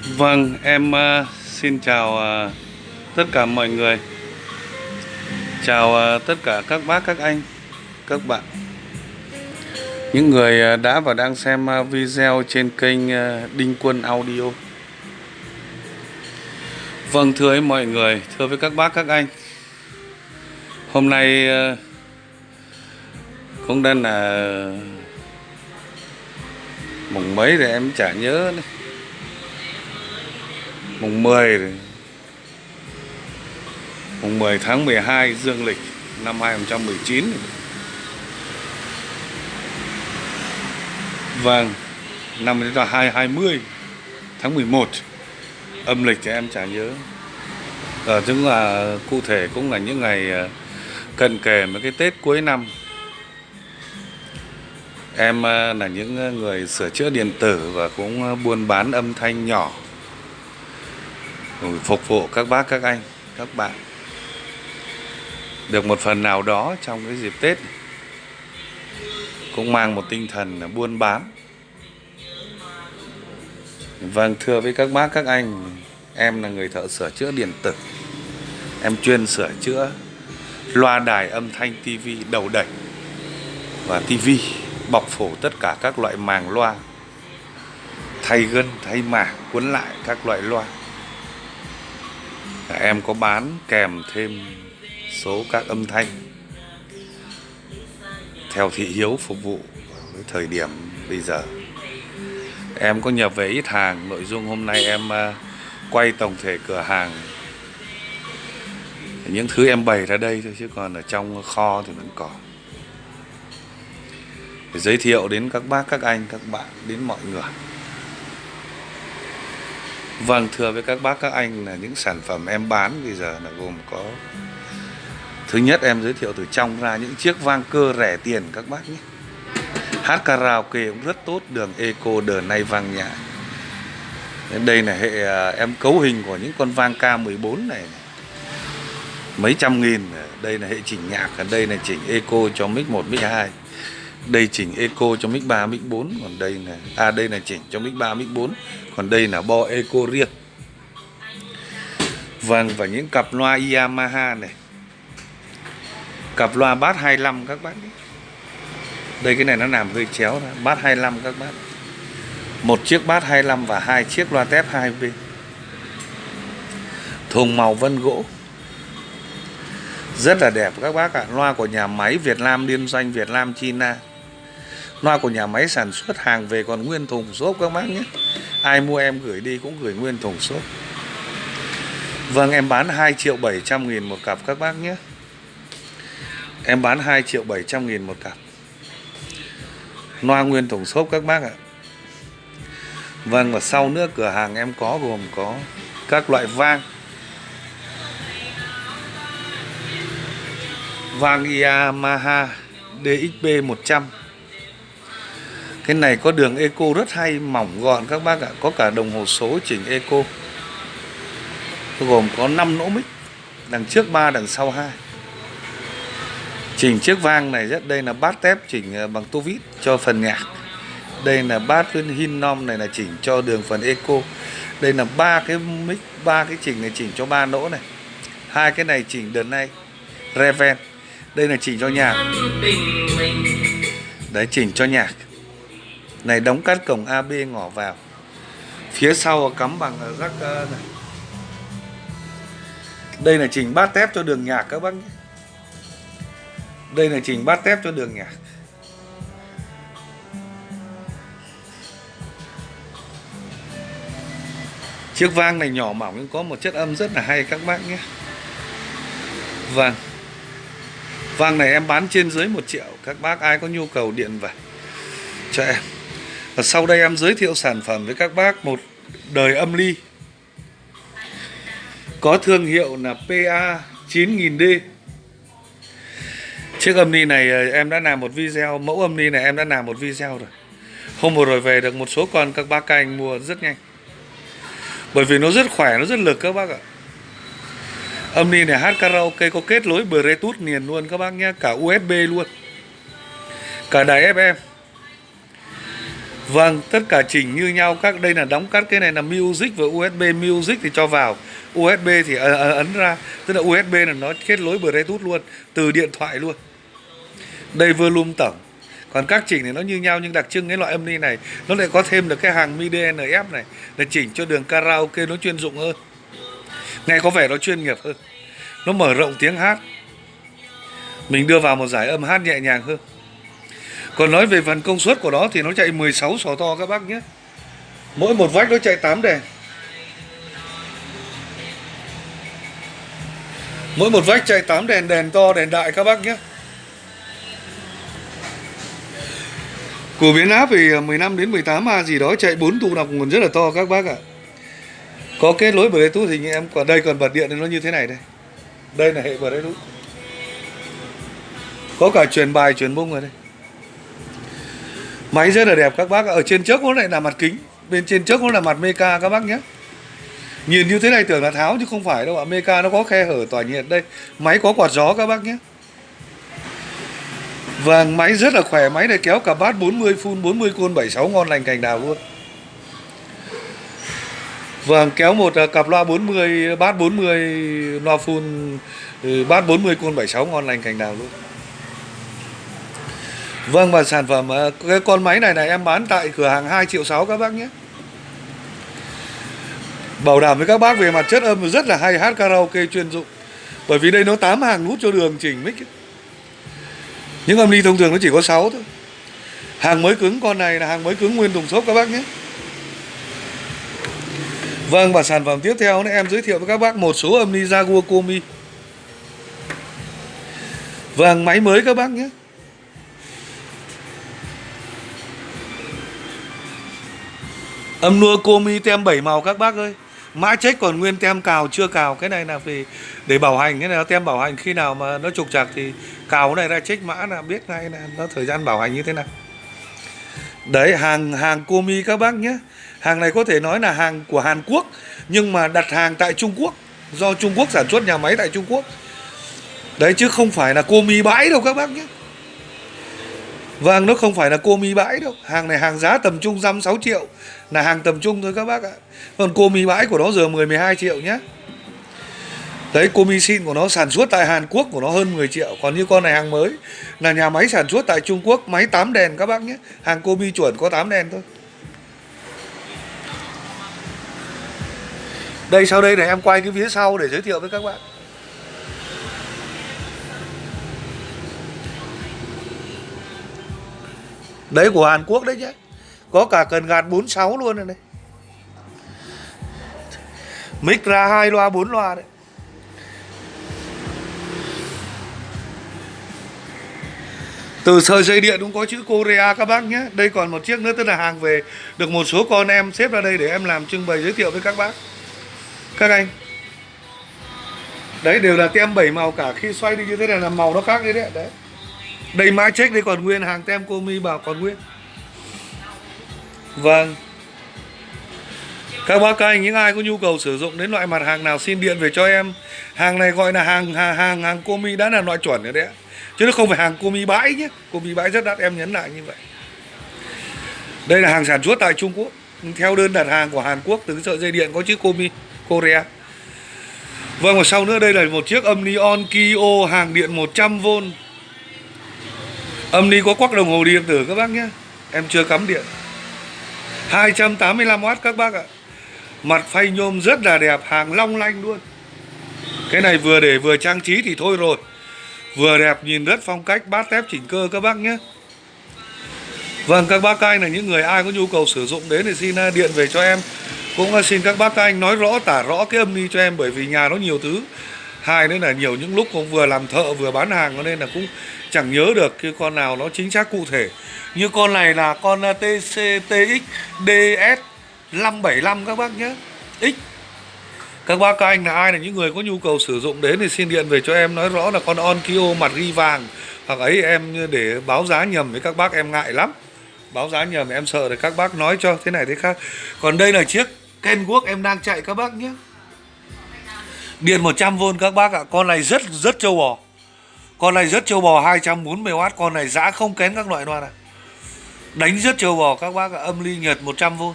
Vâng, em xin chào tất cả mọi người. Chào tất cả các bác, các anh, các bạn. Những người đã và đang xem video trên kênh Đinh Quân Audio. Vâng, thưa mọi người, thưa với các bác, các anh. Hôm nay cũng đang là mùng mấy thì em chả nhớ nữa. Mùng 10 rồi. Mùng 10 tháng 12 dương lịch năm 2019. Vâng, năm đấy là 20 tháng 11. Âm lịch thì em chả nhớ. Tức là cụ thể cũng là những ngày cận kề với cái Tết cuối năm. Em là những người sửa chữa điện tử và cũng buôn bán âm thanh nhỏ, phục vụ các bác, các anh, các bạn được một phần nào đó trong cái dịp Tết. Cũng mang một tinh thần là buôn bán. Vâng, thưa với các bác, các anh, em là người thợ sửa chữa điện tử. Em chuyên sửa chữa loa đài âm thanh, tivi đầu đẩy và tivi bọc phủ tất cả các loại màng loa, thay gân, thay màng, cuốn lại các loại loa. Em có bán kèm thêm số các âm thanh theo thị hiếu phục vụ với thời điểm bây giờ. Em có nhập về ít hàng. Nội dung hôm nay em quay tổng thể cửa hàng, những thứ em bày ra đây thôi, chứ còn ở trong kho thì vẫn còn. Để giới thiệu đến các bác, các anh, các bạn, đến mọi người. Vâng, thưa với các bác, các anh, là những sản phẩm em bán bây giờ là gồm có: thứ nhất, em giới thiệu từ trong ra những chiếc vang cơ rẻ tiền các bác nhé. Hát karaoke cũng rất tốt, đường Eco đời nay vang nhã. Đây là hệ em cấu hình của những con vang K14 này, mấy trăm nghìn. Đây là hệ chỉnh nhạc, đây là chỉnh Eco cho mic 1, mic 2. Đây chỉnh Eco cho mic 3, mic 4. Còn đây là chỉnh cho mic 3, mic 4. Còn đây là bo Eco riêng. Vâng, và những cặp loa Yamaha này, cặp loa bass 25 các bác. Đây cái này nó làm hơi chéo ra. Bass 25 các bác. Một chiếc bass 25 và hai chiếc loa tép hai bên. Thùng màu vân gỗ, rất là đẹp các bác ạ. Loa của nhà máy Việt Nam liên doanh Việt Nam China. Loa của nhà máy sản xuất, hàng về còn nguyên thùng xốp các bác nhé. Ai mua em gửi đi cũng gửi nguyên thùng xốp. Vâng, em bán 2.700.000 một cặp các bác nhé. Em bán 2.700.000 một cặp. Loa nguyên thùng xốp các bác ạ. Vâng, và sau nữa cửa hàng em có gồm có các loại vang. Vang Yamaha DXP 100. Cái này có đường Eco rất hay, mỏng gọn các bác ạ. Có cả đồng hồ số chỉnh Eco. Gồm có 5 lỗ mic, đằng trước 3, đằng sau 2. Chỉnh chiếc vang này đây là bass tép chỉnh bằng tô vít cho phần nhạc. Đây là bass hin nom này là chỉnh cho đường phần Eco. Đây là 3 cái mic, 3 cái chỉnh này chỉnh cho 3 lỗ này. 2 cái này chỉnh đợt này Reven. Đây là chỉnh cho nhạc. Đấy, chỉnh cho nhạc. Này đóng cắt cổng AB ngỏ vào. Phía sau cắm bằng jack này. Đây là chỉnh bass tép cho đường nhạc các bác nhé. Đây là chỉnh bass tép cho đường nhạc. Chiếc vang này nhỏ mỏng nhưng có một chất âm rất là hay các bác nhé. Vâng, vang này em bán trên dưới 1 triệu. Các bác ai có nhu cầu điện về cho em. Và sau đây em giới thiệu sản phẩm với các bác. Một đời âm ly có thương hiệu là PA 9000D. Chiếc âm ly này em đã làm một video. Mẫu âm ly này em đã làm một video rồi. Hôm vừa rồi về được một số con các bác, các anh mua rất nhanh. Bởi vì nó rất khỏe, nó rất lực các bác ạ. Âm ly này hát karaoke có kết nối Bluetooth liền luôn các bác nhé. Cả USB luôn, cả đài FM. Vâng, tất cả chỉnh như nhau. Các đây là đóng cắt, cái này là music và USB. Music thì cho vào, USB thì ấn ra. Tức là USB là nó kết nối Bluetooth luôn, từ điện thoại luôn. Đây volume tổng. Còn các chỉnh thì nó như nhau, nhưng đặc trưng cái loại âm ly này nó lại có thêm được cái hàng MIDI NF này, để chỉnh cho đường karaoke nó chuyên dụng hơn, nghe có vẻ nó chuyên nghiệp hơn, nó mở rộng tiếng hát, mình đưa vào một giải âm hát nhẹ nhàng hơn. Còn nói về phần công suất của nó thì nó chạy 16 sò to các bác nhé. Mỗi một vách nó chạy 8 đèn. Mỗi một vách chạy 8 đèn, đèn to, đèn đại các bác nhé. Của biến áp thì 15 đến 18 A gì đó, chạy 4 tụ đọc nguồn rất là to các bác ạ. Có kết nối Bluetooth thì em còn đây, còn bật điện thì nó như thế này đây. Đây là hệ Bluetooth. Có cả truyền bài, truyền bung rồi đây. Máy rất là đẹp các bác. Ở trên trước nó lại là mặt kính, bên trên trước nó là mặt meca các bác nhé. Nhìn như thế này tưởng là tháo chứ không phải đâu ạ. Meca nó có khe hở tỏa nhiệt đây. Máy có quạt gió các bác nhé. Và máy rất là khỏe. Máy này kéo cả bass 40 full 40 côn 76 ngon lành cành đào luôn. Vâng, kéo một cặp loa 40, bass 40, loa full bass 40 côn 76 ngon lành cành đào luôn. Vâng, và sản phẩm cái con máy này em bán tại cửa hàng 2,6 triệu các bác nhé. Bảo đảm với các bác về mặt chất âm rất là hay, hát karaoke chuyên dụng. Bởi vì đây nó 8 hàng nút cho đường chỉnh mic ấy. Những âm ly thông thường nó chỉ có 6 thôi. Hàng mới cứng, con này là hàng mới cứng nguyên thùng xốp các bác nhé. Vâng, và sản phẩm tiếp theo em giới thiệu với các bác một số âm ly Jaguar Komi. Vâng, máy mới các bác nhé. Âm nua Komi tem 7 màu các bác ơi. Mã check còn nguyên, tem cào chưa cào. Cái này là để bảo hành, cái này là tem bảo hành, khi nào mà nó trục trặc thì cào cái này ra check mã là biết ngay là nó thời gian bảo hành như thế nào. Đấy, hàng Komi các bác nhé. Hàng này có thể nói là hàng của Hàn Quốc, nhưng mà đặt hàng tại Trung Quốc, do Trung Quốc sản xuất, nhà máy tại Trung Quốc. Đấy, chứ không phải là Komi bãi đâu các bác nhé. Vâng, nó không phải là Komi bãi đâu. Hàng này hàng giá tầm trung 5-6 triệu, là hàng tầm trung thôi các bác ạ. Còn Komi bãi của nó giờ 10-12 triệu nhé. Đấy, Komi Shin của nó sản xuất tại Hàn Quốc của nó hơn 10 triệu. Còn như con này hàng mới, là nhà máy sản xuất tại Trung Quốc, máy 8 đèn các bác nhé. Hàng Komi chuẩn có 8 đèn thôi. Đây, sau đây để em quay cái phía sau để giới thiệu với các bạn. Đấy, của Hàn Quốc đấy chứ. Có cả cần gạt 46 luôn rồi đây. Mic ra 2 loa 4 loa đấy. Từ sợi dây điện cũng có chữ Korea các bác nhé. Đây còn một chiếc nữa, tức là hàng về được một số con em xếp ra đây để em làm trưng bày giới thiệu với các bác, các anh. Đấy, đều là tem 7 màu cả. Khi xoay đi như thế này là màu nó khác đi đấy. Đấy, đây mã check đây còn nguyên, hàng tem Komi bảo còn nguyên. Vâng, các bác các anh, những ai có nhu cầu sử dụng đến loại mặt hàng nào xin điện về cho em. Hàng này gọi là hàng Komi đã là loại chuẩn rồi đấy ạ, chứ nó không phải hàng Komi bãi nhé. Komi bãi rất đắt, em nhấn lại như vậy. Đây là hàng sản xuất tại Trung Quốc, theo đơn đặt hàng của Hàn Quốc, từ sợi dây điện có chữ Komi Korea. Vâng, và sau nữa đây là một chiếc âm ly Onkyo hàng điện 100V. Âm ly có quắc đồng hồ điện tử các bác nhé, em chưa cắm điện. 285W các bác ạ. Mặt phay nhôm rất là đẹp, hàng long lanh luôn. Cái này vừa để vừa trang trí thì thôi rồi, vừa đẹp, nhìn rất phong cách, bát tép chỉnh cơ các bác nhé. Vâng, các bác các anh là những người ai có nhu cầu sử dụng đến thì xin điện về cho em. Cũng xin các bác các anh nói rõ, tả rõ cái âm ly cho em, bởi vì nhà nó nhiều thứ. Hai nữa là nhiều những lúc cũng vừa làm thợ vừa bán hàng, cho nên là cũng chẳng nhớ được cái con nào nó chính xác cụ thể. Như con này là con TX DS 575 các bác nhé. X. Các bác các anh là ai là những người có nhu cầu sử dụng đến thì xin điện về cho em, nói rõ là con Onkyo mặt ghi vàng. Hoặc ấy em để báo giá nhầm với các bác em ngại lắm. Báo giá nhầm em sợ để các bác nói cho thế này thế khác. Còn đây là chiếc Kenwood em đang chạy các bác nhé. Điện 100V các bác ạ. Con này rất trâu bò. Con này rất trâu bò, 240W. Con này giá không kén các loại loa này. Đánh rất trâu bò các bác ạ. Âm ly Nhật 100V.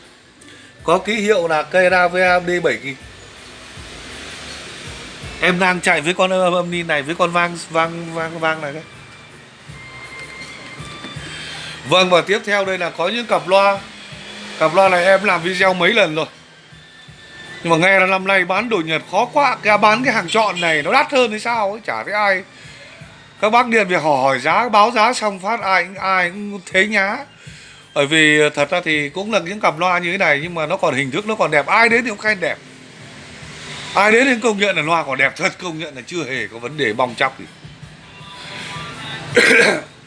Có ký hiệu là Kera VAD 7000. Em đang chạy với con âm ly này với con vang này đấy. Vâng, và tiếp theo đây là có những cặp loa. Cặp loa này em làm video mấy lần rồi. Nhưng mà nghe là năm nay bán đồ Nhật khó quá. Bán cái hàng chọn này nó đắt hơn hay sao ấy, chả thấy ai. Các bác điện việc hỏi giá, báo giá xong phát ai cũng thế nhá. Bởi vì thật ra thì cũng là những cặp loa như thế này, nhưng mà nó còn hình thức nó còn đẹp. Ai đến thì cũng khen đẹp. Ai đến thì công nhận là loa còn đẹp thật, công nhận là chưa hề có vấn đề bong chóc gì.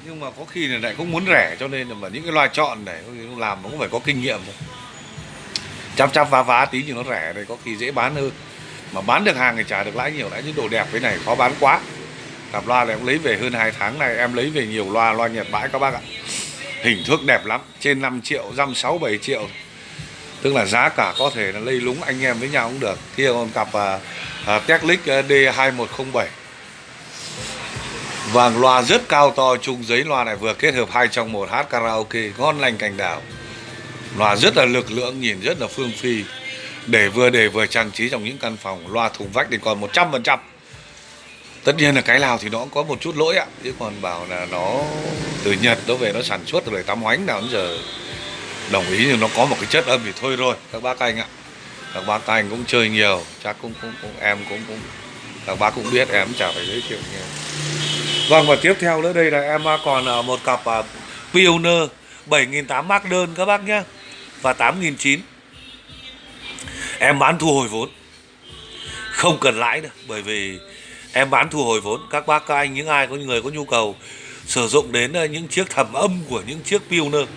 Nhưng mà có khi lại cũng muốn rẻ, cho nên là mà những cái loa chọn này làm nó cũng phải có kinh nghiệm thôi. Chắp vá tí nhưng nó rẻ đây có khi dễ bán hơn. Mà bán được hàng thì trả được lãi nhiều, lãi những đồ đẹp cái này khó bán quá. Cặp loa này em lấy về hơn 2 tháng này, em lấy về nhiều loa Nhật bãi các bác ạ. Hình thức đẹp lắm, trên 5 triệu, dăm 6-7 triệu. Tức là giá cả có thể là lây lúng anh em với nhau cũng được. Kia còn cặp Technic D2107. Vàng loa rất cao to, chung giấy loa này vừa kết hợp 2 trong 1, hát karaoke ngon lành cành đào. Loa rất là lực lượng, nhìn rất là phương phi. Để vừa trang trí trong những căn phòng. Loa thùng vách thì còn 100%. Tất nhiên là cái nào thì nó cũng có một chút lỗi ạ. Chứ còn bảo là nó từ Nhật nó về nó sản xuất từ đời Tám Oánh nào đến giờ đồng ý, nhưng nó có một cái chất âm thì thôi rồi các bác anh ạ. Các bác anh cũng chơi nhiều, chắc cũng em cũng các bác cũng biết, em chả phải giới thiệu nhiều. Vâng, và tiếp theo nữa đây là em còn một cặp Pioneer 7.800 mác đơn các bác nhé, và 8.900. Em bán thu hồi vốn, không cần lãi đâu, bởi vì em bán thu hồi vốn. Các bác các anh, những ai có người có nhu cầu sử dụng đến những chiếc thẩm âm của những chiếc Pioneer.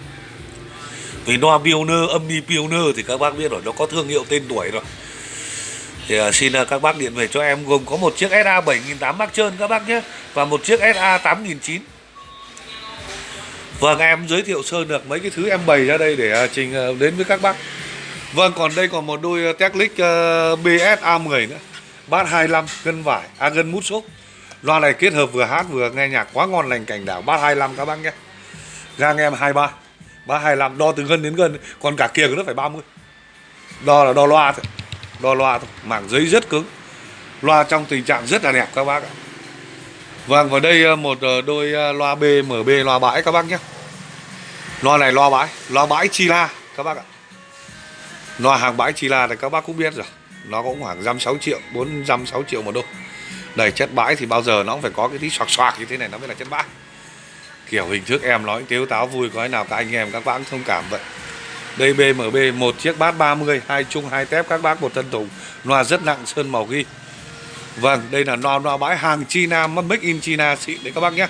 Vì loa Pioneer, âm đi Pioneer thì các bác biết rồi, nó có thương hiệu tên tuổi rồi. Thì xin các bác điện về cho em, gồm có một chiếc SA 7.800 mác trơn các bác nhé, và một chiếc SA 8.900. Vâng, em giới thiệu sơ được mấy cái thứ em bày ra đây để trình đến với các bác. Vâng, còn đây còn một đôi Technic BS-A10 nữa, bass 25, gân vải, gân mút xốp. Loa này kết hợp vừa hát vừa nghe nhạc quá ngon lành cảnh đảo, bass 25 các bác nhé. Gang em 23, bass 25, đo từ gân đến gân, còn cả kia nó phải 30. Đo là đo loa thôi, mảng giấy rất cứng. Loa trong tình trạng rất là đẹp các bác ạ. Vâng, và đây một đôi loa BMB loa bãi các bác nhé. Loa này loa bãi Chila các bác ạ. Loa hàng bãi Chila này các bác cũng biết rồi. Nó cũng khoảng 5-6 triệu, 4-5-6 triệu một đôi. Đầy chất bãi thì bao giờ nó cũng phải có cái tí xoạc như thế này nó mới là chất bãi. Kiểu hình thức em nói tiếu táo vui, có cái nào các anh em các bác cũng thông cảm vậy. Đây BMB, một chiếc bass 30, 2 chung 2 tép các bác, một thân thùng. Loa rất nặng, sơn màu ghi. Vâng, đây là loa bãi hàng China, make in China xịn đấy các bác nhé.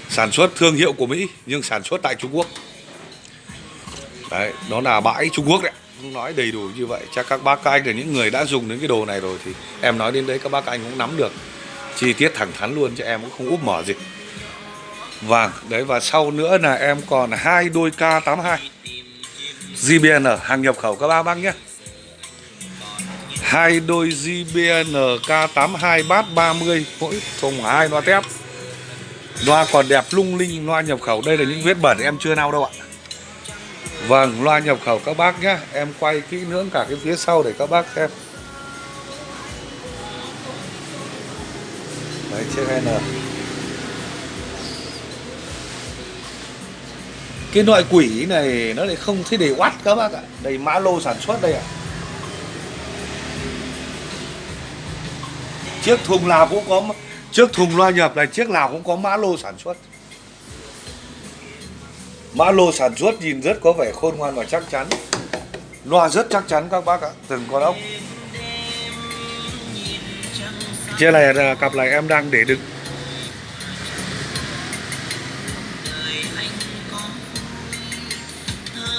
Sản xuất thương hiệu của Mỹ nhưng sản xuất tại Trung Quốc. Đấy, đó là bãi Trung Quốc đấy. Nói đầy đủ như vậy, chắc các bác các anh là những người đã dùng đến cái đồ này rồi thì em nói đến đấy các bác các anh cũng nắm được chi tiết thẳng thắn luôn, chứ em cũng không úp mở gì. Vâng, đấy, và sau nữa là em còn 2 đôi K82 JBL hàng nhập khẩu các bác nhé. 2 đôi JBL K82 bass 30, mỗi thùng 2 loa tép. Loa còn đẹp lung linh, loa nhập khẩu. Đây là những vết bẩn em chưa lau đâu ạ. Vâng, loa nhập khẩu các bác nhé. Em quay kỹ lưỡng cả cái phía sau để các bác xem. Đấy, chiếc N. Cái loại quỷ này nó lại không thấy để oát các bác ạ. Đây mã lô sản xuất đây ạ. Chiếc thùng nào cũng có, chiếc thùng loa nhập này chiếc nào cũng có mã lô sản xuất. Mã lô sản xuất nhìn rất có vẻ khôn ngoan và chắc chắn. Loa rất chắc chắn các bác ạ, từng con ốc. Trên này là cặp này em đang để đứng.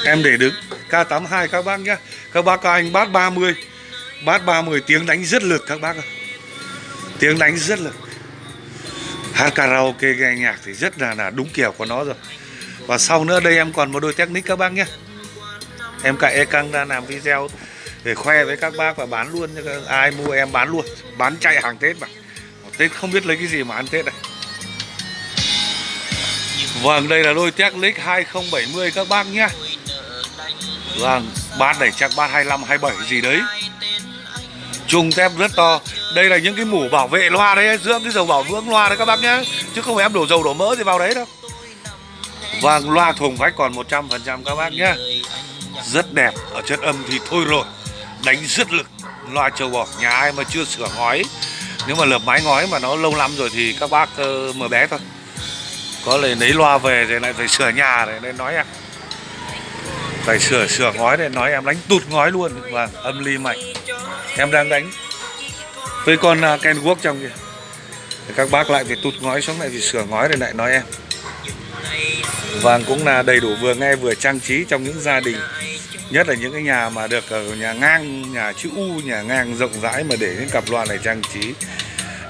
Em để đứng K82 các bác nhé. Các bác các anh bass 30. Bass 30 tiếng đánh rất lực các bác ạ. Tiếng đánh rất lực. Hát karaoke nghe nhạc thì rất là đúng kiểu của nó rồi. Và sau nữa đây em còn một đôi Technic các bác nhé. Em cậy e căng ra làm video để khoe với các bác và bán luôn. Ai mua em bán luôn. Bán chạy hàng Tết mà. Tết không biết lấy cái gì mà ăn Tết này. Vâng, đây là đôi Technic 2070 các bác nhé. Vâng, bát này chắc bát 25, 27 gì đấy. Chung thép rất to. Đây là những cái mũ bảo vệ loa đấy, dưỡng cái dầu bảo dưỡng loa đấy các bác nhé. Chứ không phải em đổ dầu đổ mỡ gì vào đấy đâu. Vâng, loa thùng vách còn 100% các bác nhé. Rất đẹp, ở chất âm thì thôi rồi, đánh rất lực. Loa trâu bò, nhà ai mà chưa sửa ngói, nếu mà lợp mái ngói mà nó lâu lắm rồi thì các bác mở bé thôi. Có lấy loa về thì lại phải sửa nhà này nên nói em. Phải sửa ngói để nói em đánh tụt ngói luôn. Vâng, âm ly mạnh. Em đang đánh với con Kenworth trong kìa. Các bác lại phải tụt ngói xuống, lại phải sửa ngói để lại nói em. Vâng, cũng là đầy đủ, vừa nghe vừa trang trí trong những gia đình. Nhất là những cái nhà mà được ở nhà ngang, nhà chữ U, nhà ngang rộng rãi mà để những cặp loa này trang trí.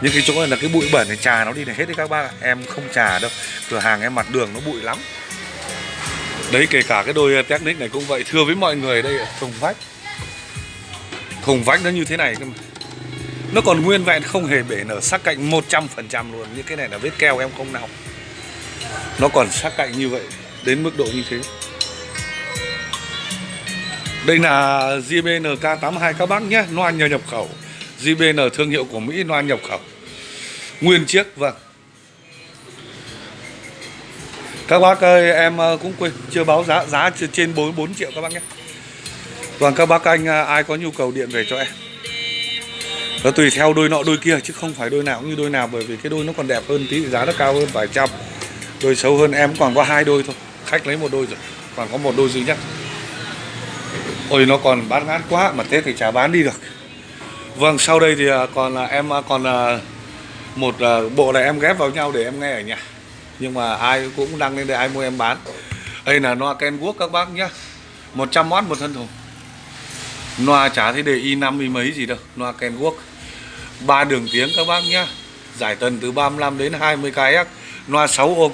Những cái chỗ này là cái bụi bẩn này, trà nó đi này hết đấy các bác ạ. Em không trà đâu, cửa hàng em mặt đường nó bụi lắm. Đấy, kể cả cái đôi Technic này cũng vậy. Thưa với mọi người, đây là thùng vách. Thùng vách nó như thế này cơ mà. Nó còn nguyên vẹn, không hề bể nở, sắc cạnh 100% luôn. Những cái này là vết keo em không nào. Nó còn sắc cạnh như vậy, đến mức độ như thế. Đây là JBL K82 các bác nhé, loa nhờ nhập khẩu. JBL thương hiệu của Mỹ, loa nhập khẩu. Nguyên chiếc, vâng. Các bác ơi, em cũng quên, chưa báo giá trên 4 triệu các bác nhé. Vâng, các bác anh ai có nhu cầu điện về cho em. Nó tùy theo đôi nọ đôi kia chứ không phải đôi nào cũng như đôi nào, bởi vì cái đôi nó còn đẹp hơn tí, giá nó cao hơn vài trăm. Đôi xấu hơn em còn có 2 đôi thôi. Khách lấy 1 đôi rồi, còn có 1 đôi duy nhất. Ôi nó còn bán ngát quá, mà Tết thì chả bán đi được. Vâng, sau đây thì còn là em còn một bộ này em ghép vào nhau để em nghe ở nhà. Nhưng mà ai cũng đăng lên đây, ai mua em bán. Đây là loa Kenworth các bác nhé, 100W một thân thùng. Loa chả thấy đề i5 y mấy gì đâu. Loa Kenworth 3 đường tiếng các bác nhé. Giải tần từ 35 đến 20 kHz. Loa 6 ôm.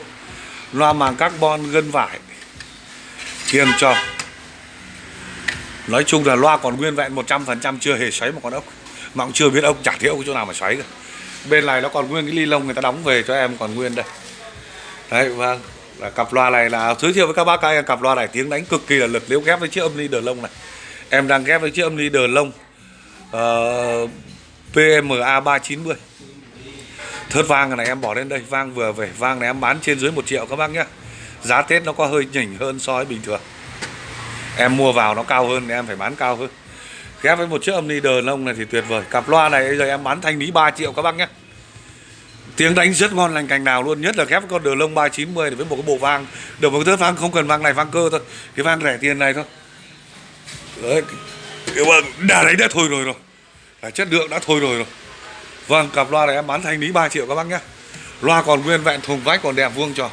Loa màng carbon gân vải. Kiềm tròn. Nói chung là loa còn nguyên vẹn 100%, chưa hề xoáy một con ốc. Mà cũng chưa biết ốc, chả thấy ốc cái chỗ nào mà xoáy cả. Bên này nó còn nguyên cái ly lông người ta đóng về cho em còn nguyên đây. Đấy, vâng. Là cặp loa này là giới thiệu với các bác anh, cặp loa này tiếng đánh cực kỳ là lực nếu ghép với chiếc âm ly đờ lông này. Em đang ghép với chiếc âm ly đờ lông PMA 390. Thớt vang này em bỏ lên đây, vang vừa về. Vang này em bán trên dưới 1 triệu các bác nhé. Giá Tết nó có hơi nhỉnh hơn so với bình thường. Em mua vào nó cao hơn thì em phải bán cao hơn. Ghép với một chiếc âm ly đờ lông này thì tuyệt vời. Cặp loa này bây giờ em bán thanh lý 3 triệu các bác nhé. Tiếng đánh rất ngon lành cành nào luôn. Nhất là ghép với con đờ lông 390 với một cái bộ vang. Được một cái thớt vang, không cần vang này, vang cơ thôi. Cái vang rẻ tiền này thôi. Đấy, đã đánh đã thôi rồi. Là chất lượng đã thôi rồi. Vâng, cặp loa này em bán thanh lý 3 triệu các bác nhé. Loa còn nguyên vẹn, thùng vách còn đẹp vuông tròn.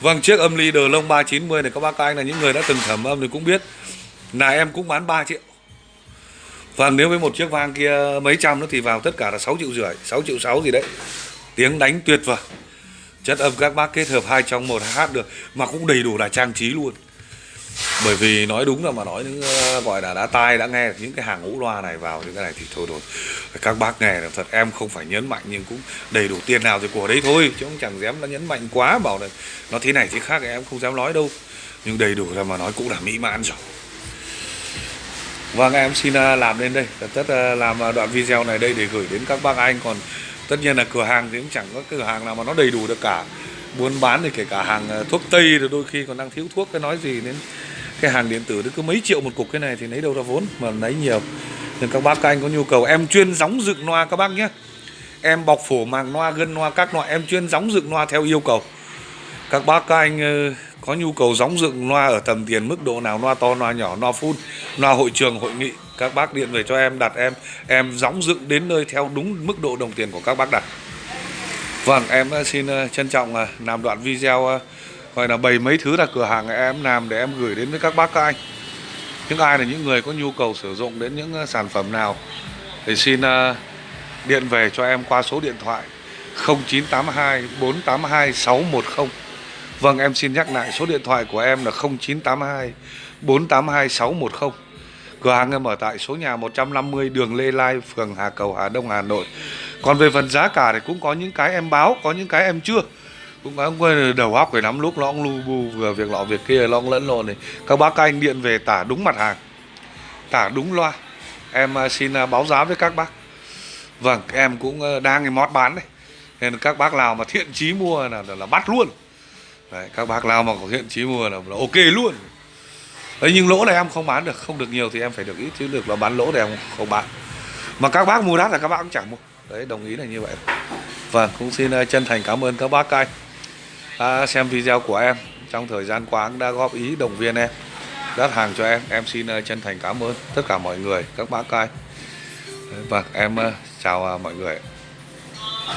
Vâng, chiếc âm ly đờ lông 390 này các bác anh là những người đã từng thẩm âm thì cũng biết là em cũng bán 3 triệu. Vâng, nếu với một chiếc vang kia mấy trăm nữa thì vào tất cả là 6 triệu rưỡi, 6 triệu 6 gì đấy. Tiếng đánh tuyệt vời. Chất âm các bác kết hợp 2 trong 1 hát được, mà cũng đầy đủ là trang trí luôn. Bởi vì nói đúng là mà nói những gọi là đã tai đã nghe những cái hàng ngũ loa này vào những cái này thì thôi rồi. Các bác nghe là thật, em không phải nhấn mạnh nhưng cũng đầy đủ, tiền nào thì của đấy thôi, chứ không chẳng dám nó nhấn mạnh quá, bảo là nó thế này thế khác thì em không dám nói đâu. Nhưng đầy đủ ra mà nói cũng là mỹ mãn rồi. Vâng, em xin làm lên đây, làm đoạn video này đây để gửi đến các bác anh. Còn tất nhiên là cửa hàng thì cũng chẳng có cửa hàng nào mà nó đầy đủ được cả. Buôn bán thì kể cả hàng thuốc tây rồi đôi khi còn đang thiếu thuốc, cái nói gì đến cái hàng điện tử cứ mấy triệu một cục cái này thì lấy đâu ra vốn mà lấy nhiều. Nên các bác anh có nhu cầu, em chuyên gióng dựng loa các bác nhé. Em bọc phổ màng loa, gân loa các loại, em chuyên gióng dựng loa theo yêu cầu. Các bác anh có nhu cầu gióng dựng loa ở tầm tiền mức độ nào, loa to, loa nhỏ, loa full, loa hội trường, hội nghị, các bác điện về cho em, đặt em gióng dựng đến nơi theo đúng mức độ đồng tiền của các bác đặt. Vâng, em xin trân trọng làm đoạn video gọi là bày mấy thứ là cửa hàng em làm để em gửi đến với các bác các anh. Những ai là những người có nhu cầu sử dụng đến những sản phẩm nào thì xin điện về cho em qua số điện thoại 0982 482 610. Vâng, em xin nhắc lại số điện thoại của em là 0982 482 610. Cửa hàng em ở tại số nhà 150 đường Lê Lai, phường Hà Cầu, Hà Đông, Hà Nội. Còn về phần giá cả thì cũng có những cái em báo, có những cái em chưa. cũng có quên đầu óc phải lắm, lúc nó cũng lu bu, vừa việc lọ việc kia nó cũng lẫn lộn này. Các bác các anh điện về tả đúng mặt hàng, tả đúng loa. Em xin báo giá với các bác. Vâng, em cũng đang cái mót bán này, nên các bác nào mà thiện chí mua là bắt luôn. Đấy, các bác nào mà có thiện chí mua là ok luôn. Đấy, nhưng lỗ này em không bán được, không được nhiều thì em phải được ít, chứ được là bán lỗ thì em không bán. Mà các bác mua đắt là các bác cũng chẳng mua. Đấy, đồng ý là như vậy. Vâng, cũng xin chân thành cảm ơn các bác các anh đã xem video của em. Trong thời gian qua cũng đã góp ý động viên em, đặt hàng cho em. Em xin chân thành cảm ơn tất cả mọi người, các bác các anh. Vâng, em chào mọi người.